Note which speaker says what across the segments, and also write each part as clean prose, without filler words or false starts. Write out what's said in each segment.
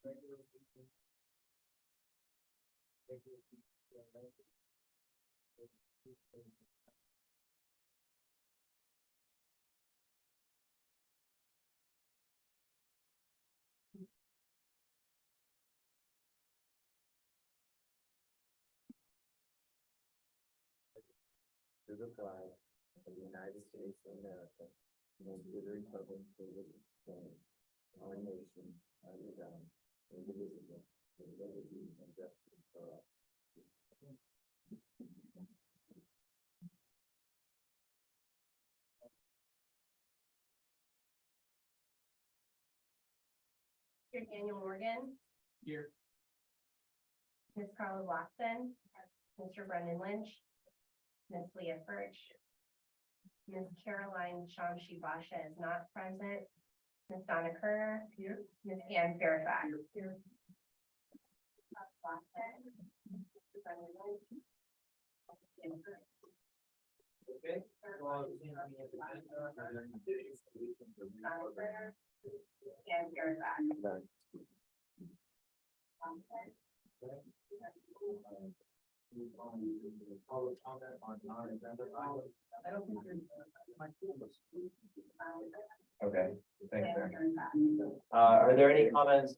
Speaker 1: To the flag of the United States of America, and to the republic for which it stands, one nation, under God, indivisible, with liberty and justice for all.
Speaker 2: Mr. Daniel Morgan.
Speaker 3: Here.
Speaker 2: Ms. Carla Watson. Mr. Brendan Lynch. Ms. Leah Birch. Ms. Caroline Shamshi Basha is not present. Ms. Donna Kerner. Here. Ms. Ann Fairfax. Here.
Speaker 3: Okay.
Speaker 2: And Fairfax.
Speaker 1: None.
Speaker 3: Public comment on non-agenda items. I don't think there's okay, thanks, sir. Are there any comments?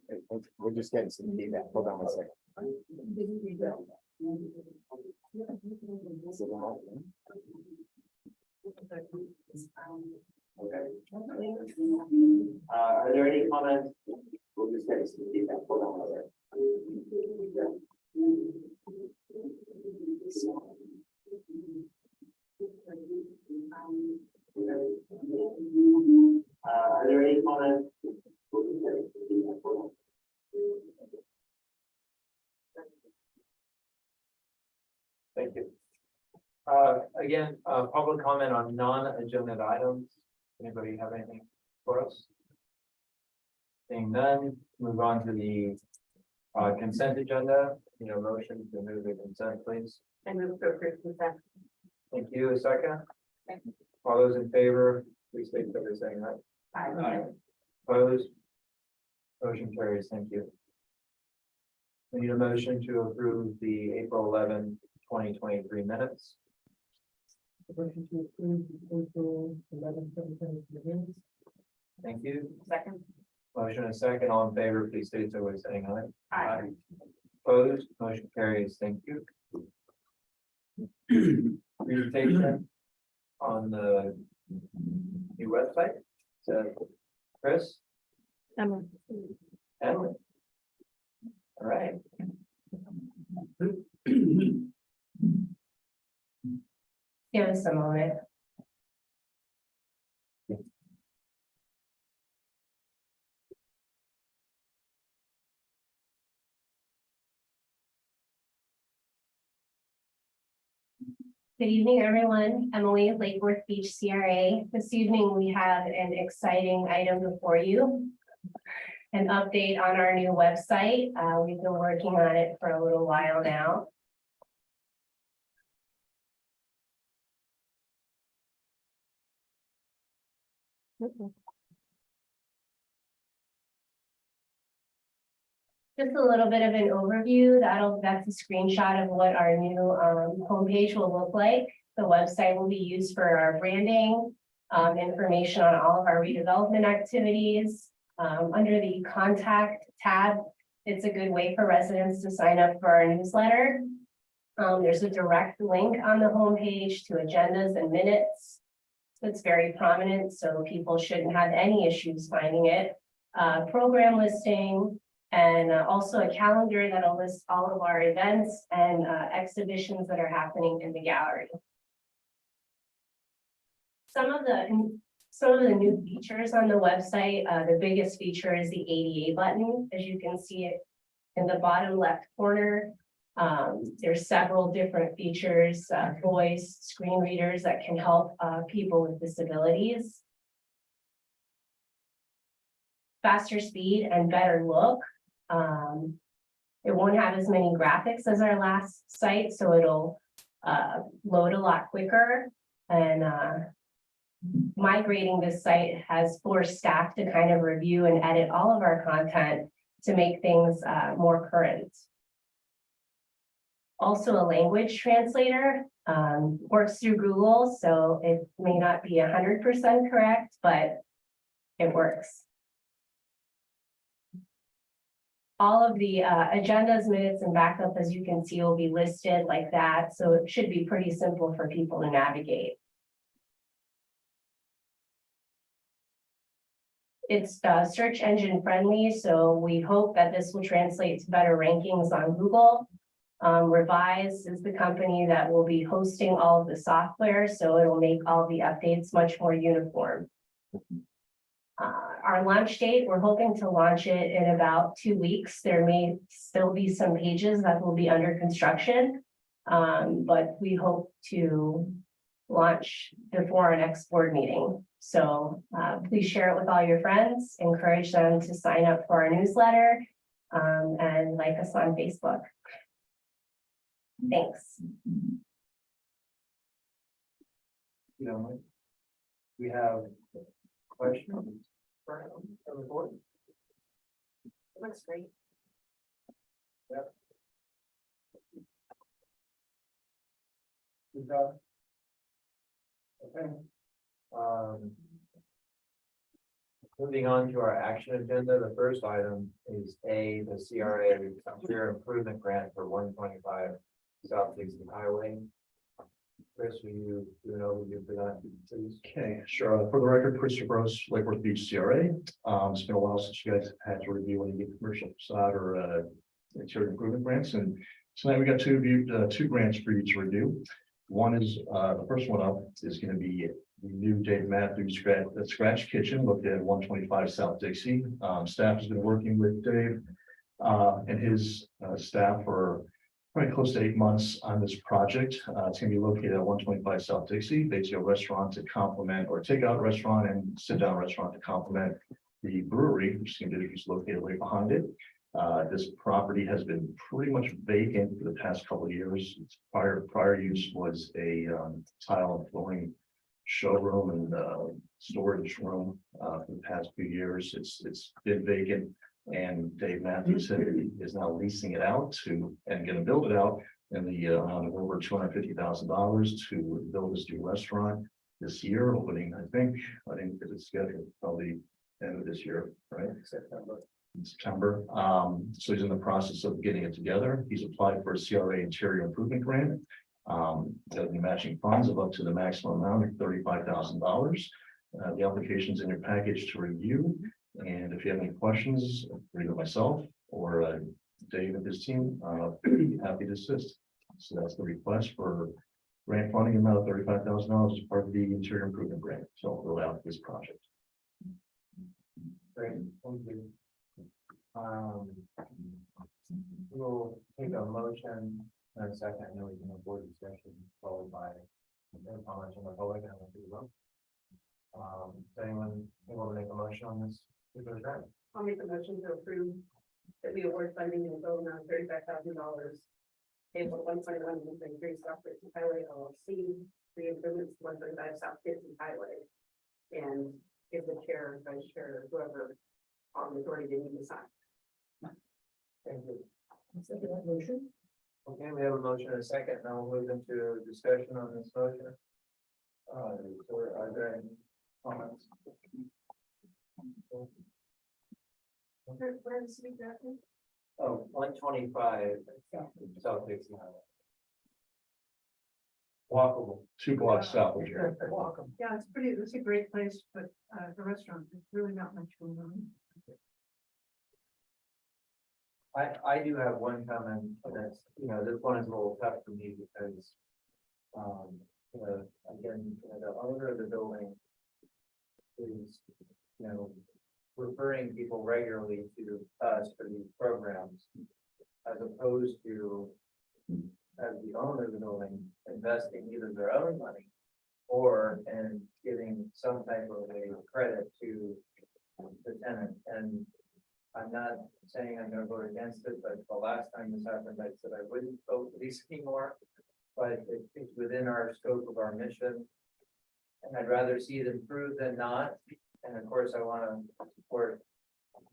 Speaker 1: We're just getting some feedback. Hold on one second.
Speaker 3: Okay. Are there any comments?
Speaker 1: We're just getting some feedback. Hold on one second.
Speaker 3: Are there any comments? Thank you. Again, public comment on non-agenda items. Anybody have anything for us? Seeing none, move on to the consent agenda. Motion to move the consent, please.
Speaker 2: I move to approve consent.
Speaker 3: Thank you. A second. All those in favor, please state so they're saying aye.
Speaker 2: Aye.
Speaker 3: Opposed? Motion carries. Thank you. We need a motion to approve the April 11, 2023 minutes.
Speaker 4: Motion to approve April 11, 2023 minutes.
Speaker 3: Thank you.
Speaker 2: Second.
Speaker 3: Motion and second. All in favor, please state so by saying aye.
Speaker 2: Aye.
Speaker 3: Opposed? Motion carries. Thank you. Presentation on the new website. So, Chris?
Speaker 2: Emily.
Speaker 3: Emily? All right.
Speaker 2: Give us a moment. Good evening, everyone. Emily, Lake Worth Beach CRA. This evening, we have an exciting item before you. An update on our new website. We've been working on it for a little while now. Just a little bit of an overview. That's a screenshot of what our new homepage will look like. The website will be used for our branding, information on all of our redevelopment activities. Under the contact tab, it's a good way for residents to sign up for our newsletter. There's a direct link on the homepage to agendas and minutes. It's very prominent, so people shouldn't have any issues finding it. Program listing, and also a calendar that'll list all of our events and exhibitions that are happening in the gallery. Some of the new features on the website, the biggest feature is the ADA button. As you can see it in the bottom left corner. There's several different features, voice, screen readers that can help people with disabilities. Faster speed and better look. It won't have as many graphics as our last site, so it'll load a lot quicker. And migrating this site has forced staff to kind of review and edit all of our content to make things more current. Also, a language translator works through Google, so it may not be 100% correct, but it works. All of the agendas, minutes, and backup, as you can see, will be listed like that, so it should be pretty simple for people to navigate. It's search engine friendly, so we hope that this will translate to better rankings on Google. Revise is the company that will be hosting all of the software, so it'll make all the updates much more uniform. Our launch date, we're hoping to launch it in about 2 weeks. There may still be some pages that will be under construction, but we hope to launch before our next board meeting. So please share it with all your friends, encourage them to sign up for our newsletter, and like us on Facebook. Thanks.
Speaker 3: You know, we have questions for the board.
Speaker 2: Looks great.
Speaker 3: Good job. Okay. Moving on to our action agenda, the first item is the CRA Career Improvement Grant for 125 South Dixie Highway. Chris, will you do an overview for that, please?
Speaker 5: Okay, sure. For the record, Christopher Gross, Lake Worth Beach CRA. It's been a while since you guys had to review any commercial facade or interior improvement grants, and tonight we got two grants for you to review. One is the first one up is going to be the new Dave Matthews Scratch Kitchen located at 125 South Dixie. Staff has been working with Dave and his staff for probably close to 8 months on this project. It's going to be located at 125 South Dixie, basically a restaurant to complement, or takeout restaurant and sit-down restaurant to complement the brewery, which is going to be located right behind it. This property has been pretty much vacant for the past couple of years. Its prior use was a tile and flooring showroom and storage room for the past few years. It's been vacant. And Dave Matthews said he is now leasing it out to and going to build it out in the amount of over $250,000 to build this new restaurant this year, opening, I think it's scheduled probably end of this year, right? September. So he's in the process of getting it together. He's applied for a CRA Interior Improvement Grant. The matching funds of up to the maximum amount of $35,000. The application's in your package to review. And if you have any questions, either myself or Dave and his team, be happy to assist. So that's the request for grant funding amount of $35,000 as part of the interior improvement grant. So I'll fill out this project.
Speaker 3: Great, thank you. We'll take a motion in a second, and then we can have board discussion followed by comments from the public and we'll do them. Does anyone want to make a motion on this?
Speaker 6: I'll make a motion to approve that we award funding in the total amount of $35,000. Table 121 and 123 South Dixie Highway LLC, the improvements to 135 South Dixie Highway. And give the chair, vice chair, whoever on the authority they need to sign.
Speaker 3: Thank you.
Speaker 4: Second that motion.
Speaker 3: Okay, we have a motion and a second. Now we'll move into a discussion on this motion. So are there any comments?
Speaker 6: Where is it exactly?
Speaker 3: Oh, 125 South Dixie Highway. Walkable.
Speaker 5: 2 blocks south of here.
Speaker 3: Welcome.
Speaker 6: Yeah, it's a great place, but the restaurant, there's really not much going on.
Speaker 3: I do have one comment that's, this one is a little tough for me because, again, the owner of the building is, referring people regularly to us for these programs, as opposed to, as the owner of the building, investing either their own money or and giving some type of a credit to the tenant. And I'm not saying I'm going to vote against it, but the last time this happened, I said I wouldn't vote lease anymore, but it's within our scope of our mission. And I'd rather see it improved than not. And of course, I want to support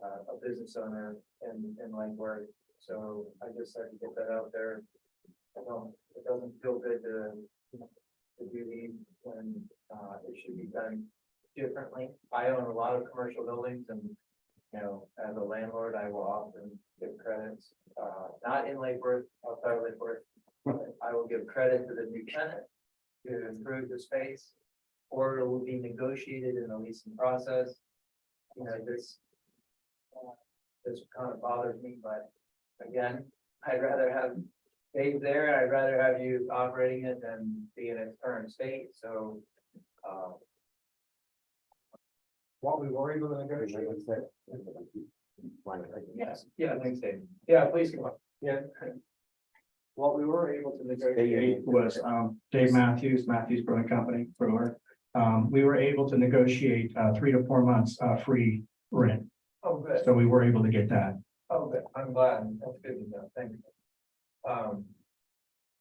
Speaker 3: a business owner in Langford. So I just had to get that out there. It doesn't feel good to do these when, it should be done differently. I own a lot of commercial buildings and, as a landlord, I will often give credits, not in Lake Worth, outside of Lake Worth. But I will give credit to the new tenant to improve the space, or it will be negotiated in the leasing process. This kind of bothers me, but again, I'd rather have Dave there. I'd rather have you operating it than be in its current state. So, what we were able to negotiate. Yes, yeah, thanks, Dave. Yeah, please come up. Yeah. What we were able to negotiate
Speaker 7: Was Dave Matthews Brewing Company, brewer. We were able to negotiate 3 to 4 months free rent.
Speaker 3: Oh, good.
Speaker 7: So we were able to get that.
Speaker 3: Oh, good. I'm glad. That's good to know. Thank you.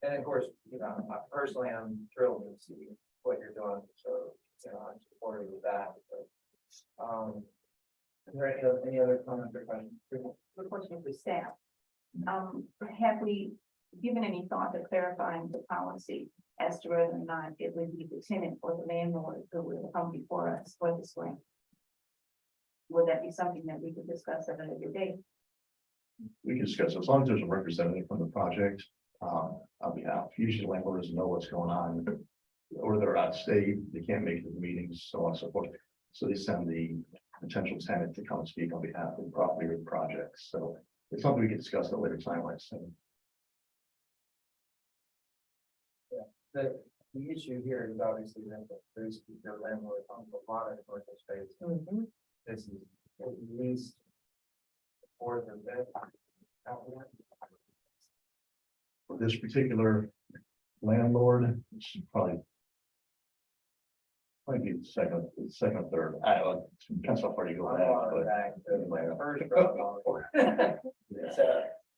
Speaker 3: And of course, personally, I'm thrilled to see what you're doing. So, I'm supportive of that. But, is there any other comments or questions?
Speaker 8: The question for staff. Have we given any thought to clarifying the policy as to whether or not it would be the tenant or the landlord who will come before us for this rent? Would that be something that we could discuss at a later date?
Speaker 5: We can discuss, as long as there's a representative from the project, on behalf, usually landlords know what's going on. Or they're out of state, they can't make the meetings, so on and so forth. So they send the potential tenant to come speak on behalf of the property or the project. So it's something we can discuss at a later time, like I said.
Speaker 3: The issue here is obviously that there's the landlord on a lot of commercial space. This is at least fourth or fifth.
Speaker 5: For this particular landlord, it's probably be the second, third. Depends how far you go back,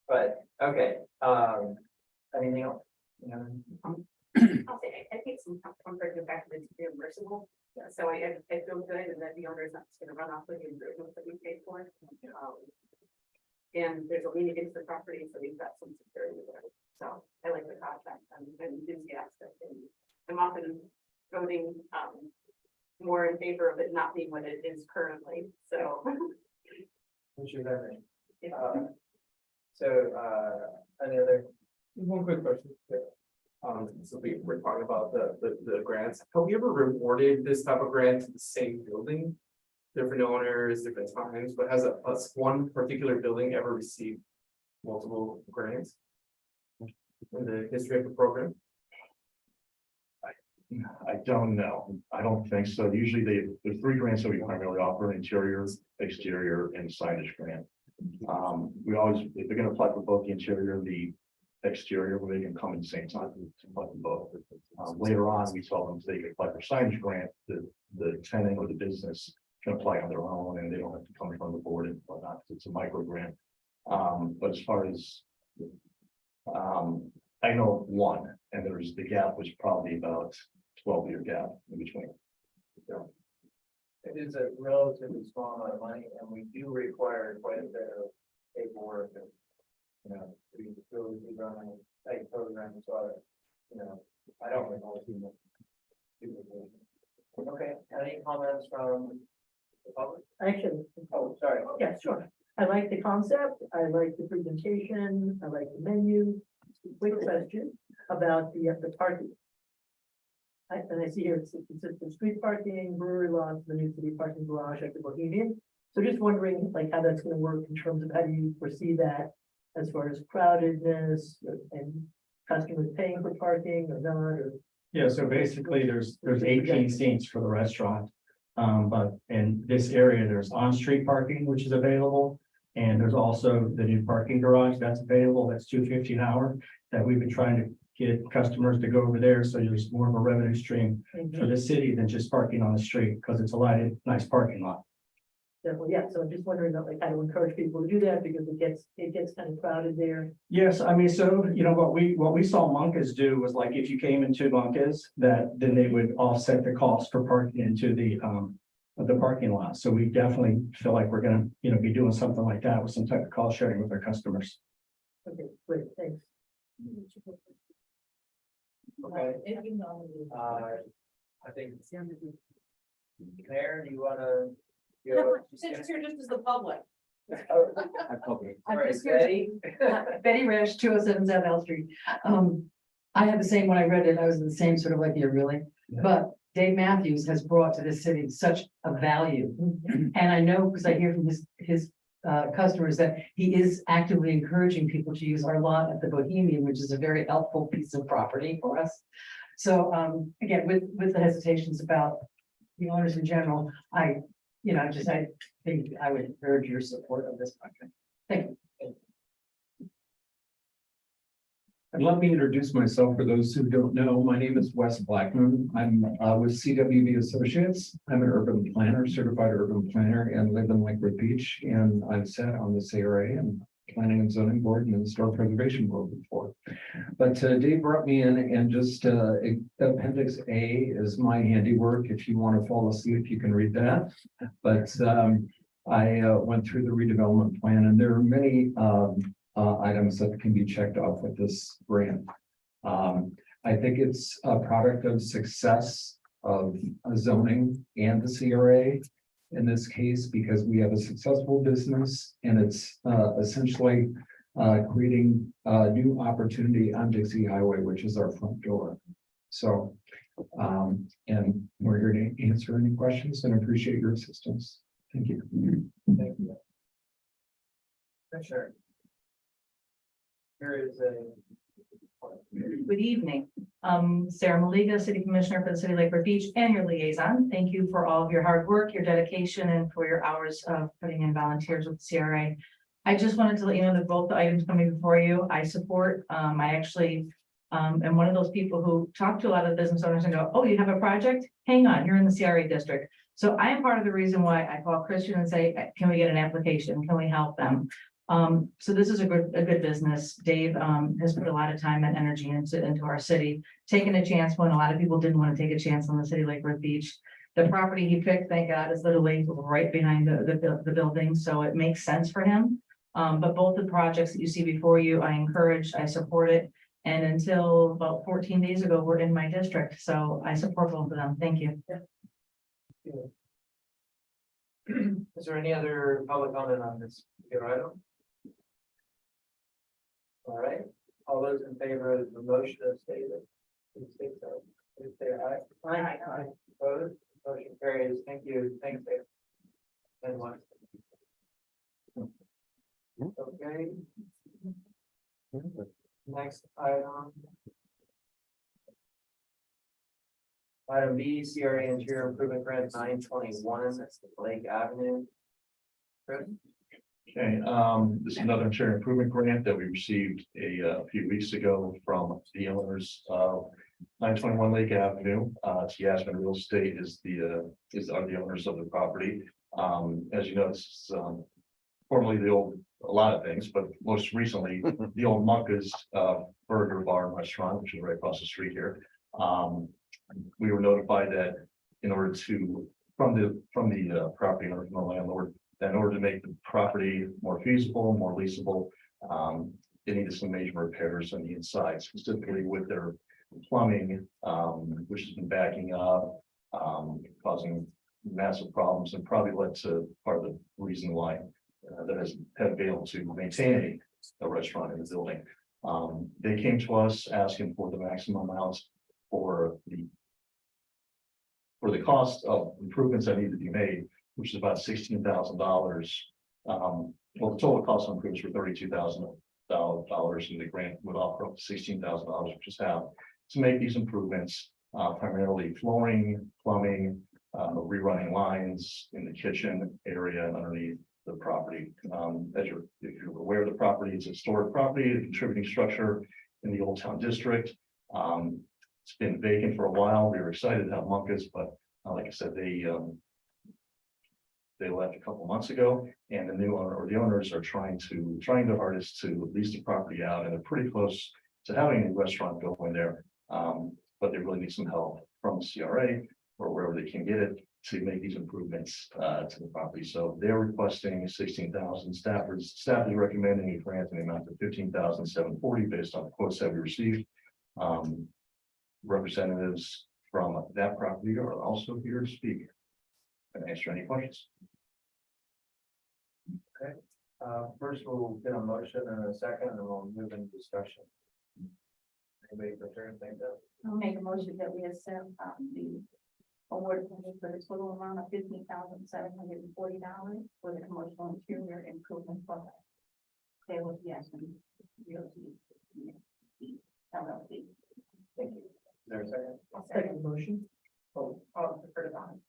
Speaker 3: But okay, anything else?
Speaker 6: I'll say, I think some comfort in the fact that it's reimbursable. So I feel good and that the owner is not just gonna run off with the improvements that we paid for. And there's a lien against the property, so we've got some security there. So I like the contract. I'm enthusiastic and I'm often voting, more in favor of it not being what it is currently, so.
Speaker 3: What's your memory? Any other?
Speaker 9: One quick question. So we're talking about the grants. Have we ever rewarded this type of grant to the same building? Different owners, different times, but has one particular building ever received multiple grants in the history of the program?
Speaker 5: I don't know. I don't think so. Usually there's 3 grants that we primarily offer: interior, exterior, and signage grant. We always, if they're gonna apply for both the interior and the exterior, where they can come at the same time to apply for both. Later on, we tell them if they can apply for signage grant, the tenant or the business can apply on their own and they don't have to come from the board and whatnot. It's a micro grant. But as far as I know of one, and the gap was probably about 12-year gap in between. So,
Speaker 3: It is a relatively small amount of money, and we do require quite a bit of paperwork and, we really run a tight program, so, I don't recall too much. Okay, any comments from the public?
Speaker 4: Actually,
Speaker 3: Oh, sorry.
Speaker 4: yeah, sure. I like the concept. I like the presentation. I like the menu. Quick question about the parking. And I see here it's consistent street parking, brewery lots, the new city parking garage at the Bohemian. So just wondering like how that's gonna work in terms of how do you foresee that as far as crowdedness and customers paying for parking or not, or
Speaker 7: Yeah, so basically there's 18 seats for the restaurant. But in this area, there's on-street parking, which is available. And there's also the new parking garage that's available. That's $2.50 an hour that we've been trying to get customers to go over there. So there's more of a revenue stream for the city than just parking on the street because it's a lighted, nice parking lot.
Speaker 4: definitely, yeah. So I'm just wondering about like how to encourage people to do that because it gets kind of crowded there.
Speaker 7: Yes, I mean, so, what we saw Monkas do was like, if you came into Monkas, then they would offset the cost for parking into the the parking lot. So we definitely feel like we're gonna, be doing something like that with some type of call sharing with our customers.
Speaker 4: Okay, great, thanks.
Speaker 3: Okay, I think. Mayor, do you wanna?
Speaker 6: Since you're just as the public.
Speaker 3: I'm just here.
Speaker 10: Betty Rash, 207 South L Street. I had the same, when I read it, I was in the same sort of like, yeah, really? But Dave Matthews has brought to this city such a value. And I know, because I hear from his customers, that he is actively encouraging people to use our lot at the Bohemian, which is a very helpful piece of property for us. So, again, with the hesitations about the owners in general, I think I would urge your support of this project. Thank you.
Speaker 11: And let me introduce myself for those who don't know. My name is Wes Blackman. I'm with CWB Associates. I'm an urban planner, certified urban planner, and live in Lakewood Beach. And I've sat on the CRA and Planning and Zoning Board and the Historic Preservation Board before. But Dave brought me in, and just Appendix A is my handiwork. If you want to fall asleep, you can read that. But I went through the redevelopment plan, and there are many items that can be checked off with this grant. I think it's a product of success of zoning and the CRA in this case, because we have a successful business, and it's essentially creating a new opportunity on Dixie Highway, which is our front door. So, and we're here to answer any questions and appreciate your assistance. Thank you.
Speaker 3: Thank you. Sure. Here is a.
Speaker 12: Good evening. Sarah Maliga, City Commissioner for the City of Lakewood Beach, and your liaison. Thank you for all of your hard work, your dedication, and for your hours of putting in volunteers with the CRA. I just wanted to let you know that both the items coming before you, I support. I actually am one of those people who talk to a lot of business owners and go, "Oh, you have a project? Hang on, you're in the CRA district." So I am part of the reason why I call Christian and say, "Can we get an application? Can we help them?" So this is a good business. Dave has put a lot of time and energy into our city, taking a chance when a lot of people didn't want to take a chance on the city of Lakewood Beach. The property he picked, thank God, is literally right behind the building, so it makes sense for him. But both the projects that you see before you, I encourage, I support it. And until about 14 days ago, we're in my district, so I support both of them. Thank you.
Speaker 3: Is there any other public comment on this item? All right, all those in favor of the motion as stated, please say so. Please say aye.
Speaker 4: Aye.
Speaker 3: Opposed, motion carries. Thank you. Thanks, Dave. And one. Okay. Next item. Item B, CRA Interior Improvement Grant 921, that's Lake Avenue. Chris?
Speaker 5: Okay, this is another interior improvement grant that we received a few weeks ago from the owners of 921 Lake Avenue. It's Yasmin Real Estate are the owners of the property. As you know, this is formerly a lot of things, but most recently, the old Munka's Burger Bar and Restaurant, which is right across the street here. We were notified that in order to, from the property owner, from the landlord, that in order to make the property more feasible, more leasable, they needed some major repairs on the inside, specifically with their plumbing, which has been backing up, causing massive problems, and probably led to part of the reason why that have been able to maintain a restaurant in the building. They came to us asking for the maximum amount for the cost of improvements that need to be made, which is about $16,000. Well, the total cost of improvements were $32,000, and the grant would offer up to $16,000, which is how to make these improvements, primarily flooring, plumbing, rerunning lines in the kitchen area and underneath the property. If you're aware of the property, it's a historic property, a contributing structure in the Old Town District. It's been vacant for a while. We were excited to have Munka's, but like I said, they left a couple months ago, and the new owner or the owners are trying their hardest to lease the property out, and they're pretty close to having a restaurant go in there. But they really need some help from the CRA or wherever they can get it to make these improvements to the property. So they're requesting 16,000. Staff is recommending a grant in the amount of 15,740 based on the quotes that we received. Representatives from that property are also here to speak and answer any questions.
Speaker 3: First we'll get a motion and a second, and we'll move into discussion. Anybody prepared to think that?
Speaker 8: I'll make a motion that we accept the award for the total amount of $15,740 for the commercial interior improvement program. There was Yasmin Realty LLC.
Speaker 3: Thank you. Is there a second?
Speaker 4: Second motion.
Speaker 8: Oh, preferred on.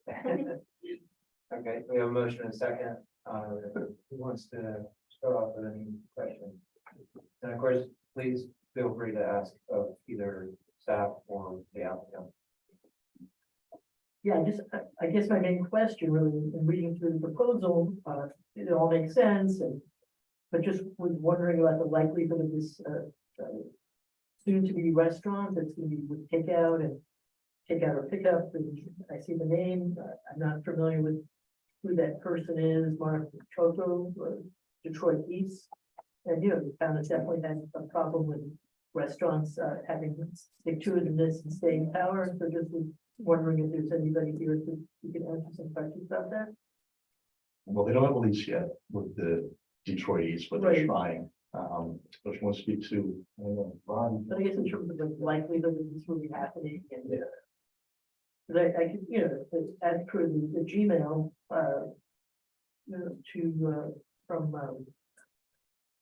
Speaker 3: Okay, we have a motion and a second. Who wants to start off with any questions? And of course, please feel free to ask of either staff or the applicant.
Speaker 4: Yeah, I guess my main question really, in reading through the proposal, it all makes sense but just was wondering about the likelihood of this, soon to be restaurant that's gonna be with takeout or pickup, and I see the name, I'm not familiar with who that person is, Mark Choco, or Detroit East. And, the town has definitely had a problem with restaurants, having stick-to-itiveness and staying power, so just was wondering if there's anybody here who can answer some questions about that.
Speaker 5: Well, they don't have a lease yet with the Detroit East, but they're
Speaker 4: Right.
Speaker 5: trying. But you want to speak to, I don't know, Ron?
Speaker 4: But I guess in terms of the likelihood of this really happening and.
Speaker 5: Yeah.
Speaker 4: Cause I could, as per the Gmail,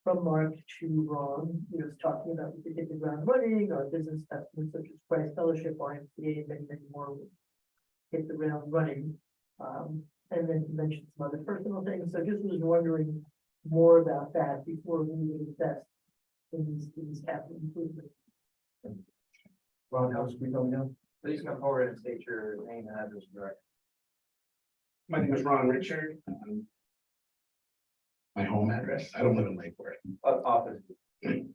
Speaker 4: from Mark to Ron, it's talking about we could hit the ground running, our business customers such as Price Fellowship, YMCA, and many more would hit the ground running. And then he mentioned some other personal things, so just was wondering more about that before we would invest in these capital improvements.
Speaker 5: Ron, how's we going now?
Speaker 3: Please come forward and state your name and address correct.
Speaker 13: My name is Ron Richard. My home address, I don't live in Lakewood.
Speaker 3: Office.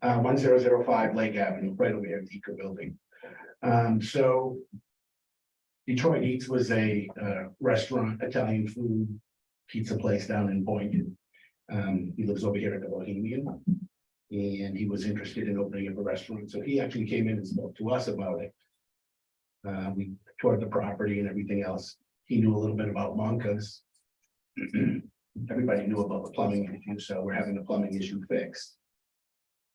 Speaker 13: 1005 Lake Avenue, right over here at the Eco Building. So Detroit Eats was a restaurant, Italian food, pizza place down in Boynton. He lives over here at the Bohemian. And he was interested in opening up a restaurant, so he actually came in and spoke to us about it. We toured the property and everything else. He knew a little bit about Monca's. Everybody knew about the plumbing issue, so we're having the plumbing issue fixed.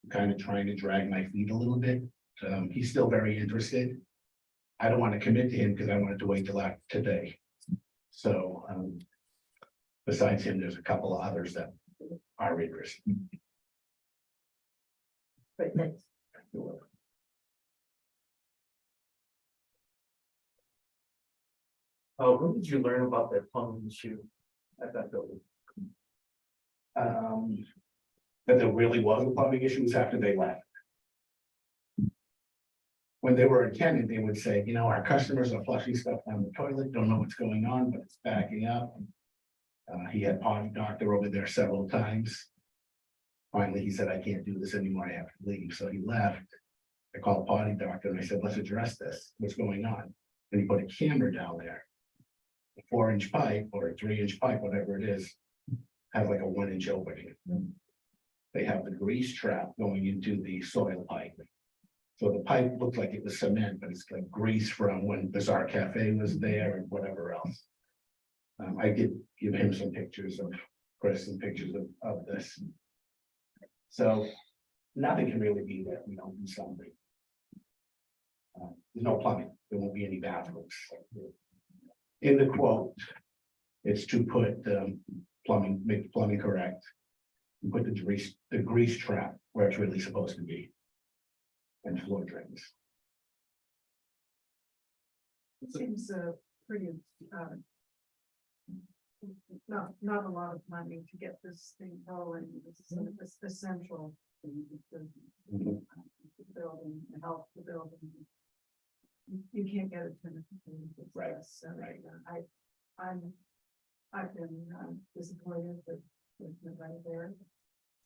Speaker 13: I'm kind of trying to drag my feet a little bit. He's still very interested. I don't want to commit to him because I wanted to wait till after today. So, besides him, there's a couple of others that are interested.
Speaker 4: Great, thanks.
Speaker 3: When did you learn about the plumbing issue at that building?
Speaker 13: That there really was a plumbing issues after they left. When they were a tenant, they would say, our customers are flushing stuff down the toilet, don't know what's going on, but it's backing up. He had potty doctor over there several times. Finally, he said, I can't do this anymore, I have to leave, so he left. I called potty doctor and I said, let's address this, what's going on? And he put a camera down there. A 4-inch pipe or a 3-inch pipe, whatever it is, has like a 1-inch opening. They have the grease trap going into the soil pipe. So the pipe looked like it was cement, but it's like grease from when Bazaar Cafe was there and whatever else. I did give him some pictures of Chris and pictures of this. So nothing can really be there if we don't do something. There's no plumbing, there won't be any bathrooms. In the quote, it's to put plumbing, make the plumbing correct. And put the grease trap where it's really supposed to be. And floor drains.
Speaker 6: It seems pretty, not a lot of money to get this thing rolling. It's essential. The building, the health of the building. You can't get it to the.
Speaker 13: Right,
Speaker 6: So,
Speaker 13: right.
Speaker 6: I've been disappointed with the right there.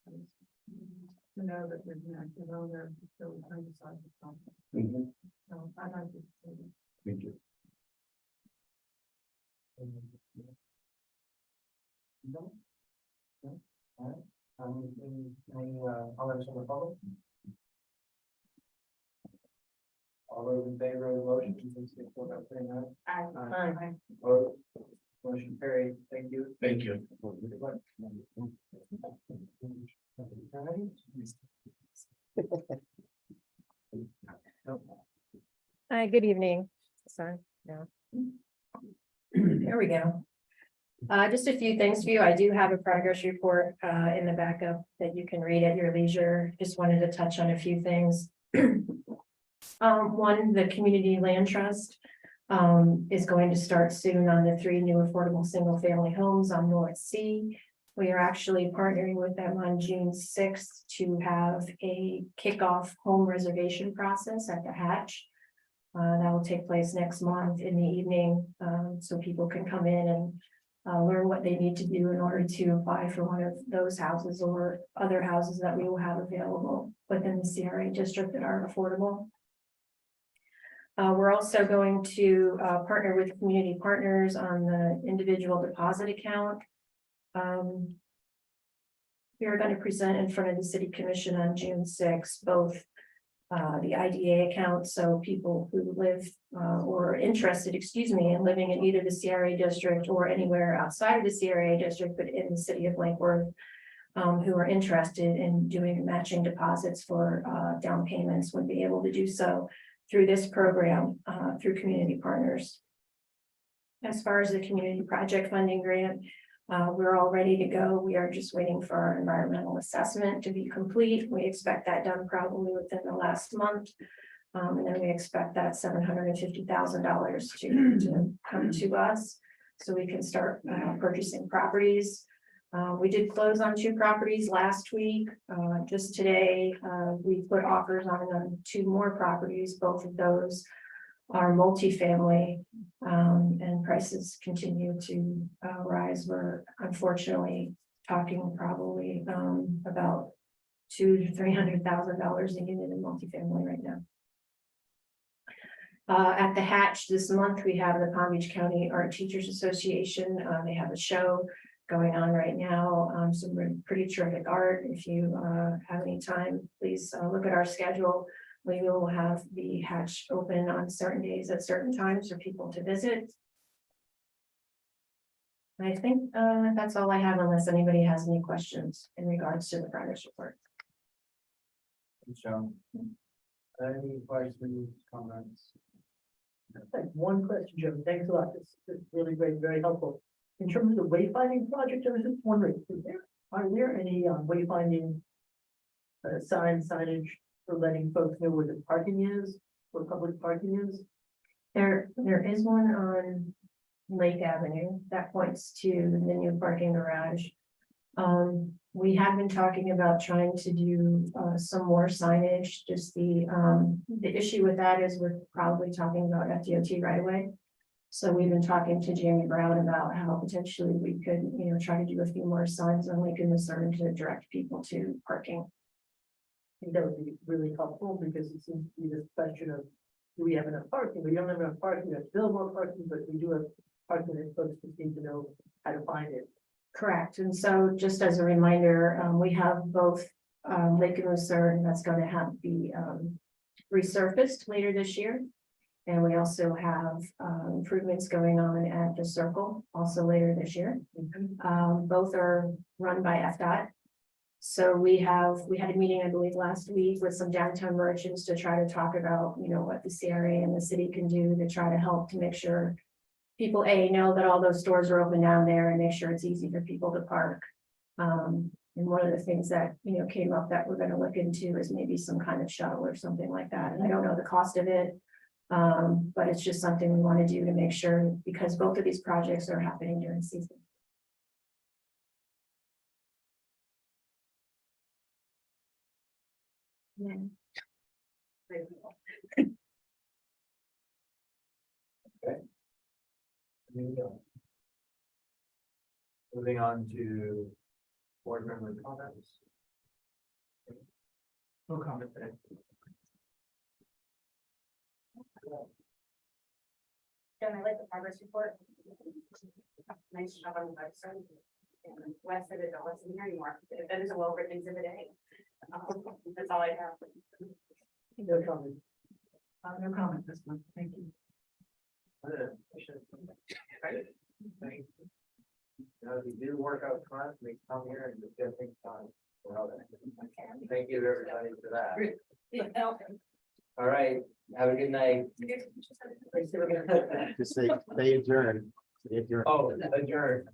Speaker 6: To know that there's an active owner still trying to solve the problem. So I like this.
Speaker 13: Thank you.
Speaker 3: No? No? All right. Any comments from the public? All those in favor of the motion, please signify by saying aye.
Speaker 4: Aye.
Speaker 3: Opposed? Motion carried. Thank you.
Speaker 13: Thank you.
Speaker 14: Hi, good evening. Sorry, no. There we go. Just a few things for you. I do have a progress report in the backup that you can read at your leisure. Just wanted to touch on a few things. One, the Community Land Trust is going to start soon on the 3 new affordable single-family homes on North Sea. We are actually partnering with them on June 6th to have a kickoff home reservation process at the Hatch. That will take place next month in the evening, so people can come in and learn what they need to do in order to apply for one of those houses or other houses that we will have available within the CRA district that are affordable. We're also going to partner with community partners on the individual deposit account. We are going to present in front of the City Commission on June 6th, both the IDA account, so people who live or are interested, in living in either the CRA district or anywhere outside of the CRA district, but in the city of Lake Worth, who are interested in doing matching deposits for down payments would be able to do so through this program, through community partners. As far as the community project funding grant, we're all ready to go. We are just waiting for our environmental assessment to be complete. We expect that done probably within the last month. And then we expect that $750,000 to come to us so we can start purchasing properties. We did close on 2 properties last week. Just today, we put offers on 2 more properties. Both of those are multifamily, and prices continue to rise. We're unfortunately talking probably about $200,000 to $300,000 a unit in multifamily right now. At the Hatch this month, we have the Palm Beach County Art Teachers Association. They have a show going on right now. Some pretty terrific art. If you have any time, please look at our schedule. We will have the Hatch open on certain days at certain times for people to visit. And I think that's all I have, unless anybody has any questions in regards to the progress report.
Speaker 3: Thanks, Joan. Any questions, comments?
Speaker 4: Like one question, Jim. Thanks a lot. This is really great, very helpful. In terms of the wayfinding project, I was just wondering, are there any wayfinding signage for letting folks know where the parking is, where public parking is?
Speaker 2: There is one on Lake Avenue that points to the new parking garage. We have been talking about trying to do some more signage. Just the issue with that is we're probably talking about FDOT right away. So we've been talking to Jamie Brown about how potentially we could, try to do a few more signs on Lake and Lucerne to direct people to parking.
Speaker 4: I think that would be really helpful because it seems to be this question of, do we have enough parking? We don't have enough parking, we have to build more parking, but we do have parking and folks just need to know how to find it.
Speaker 2: Correct. And so just as a reminder, we have both Lake and Lucerne that's going to have be resurfaced later this year. And we also have improvements going on at the Circle also later this year. Both are run by FDOT. So we had a meeting, I believe, last week with some downtown merchants to try to talk about, what the CRA and the city can do to try to help to make sure people know that all those stores are open down there and make sure it's easy for people to park. And one of the things that, came up that we're going to look into is maybe some kind of shuttle or something like that. And I don't know the cost of it, but it's just something we want to do to make sure, because both of these projects are happening during season. Yeah.
Speaker 3: Moving on to board member comments. No comment today.
Speaker 2: Jen, I like the progress report.
Speaker 6: nice job on the website. And Wes said it wasn't here anymore. That is a well-written exhibit A. That's all I have.
Speaker 4: No comment.
Speaker 10: No comment this month, thank you.
Speaker 3: Right. Thank you. Now, if you do work out front, we come here and just get things done. Well, thank you everybody for that. All right, have a good night.
Speaker 1: Just say, they adjourn.
Speaker 3: Oh, adjourned.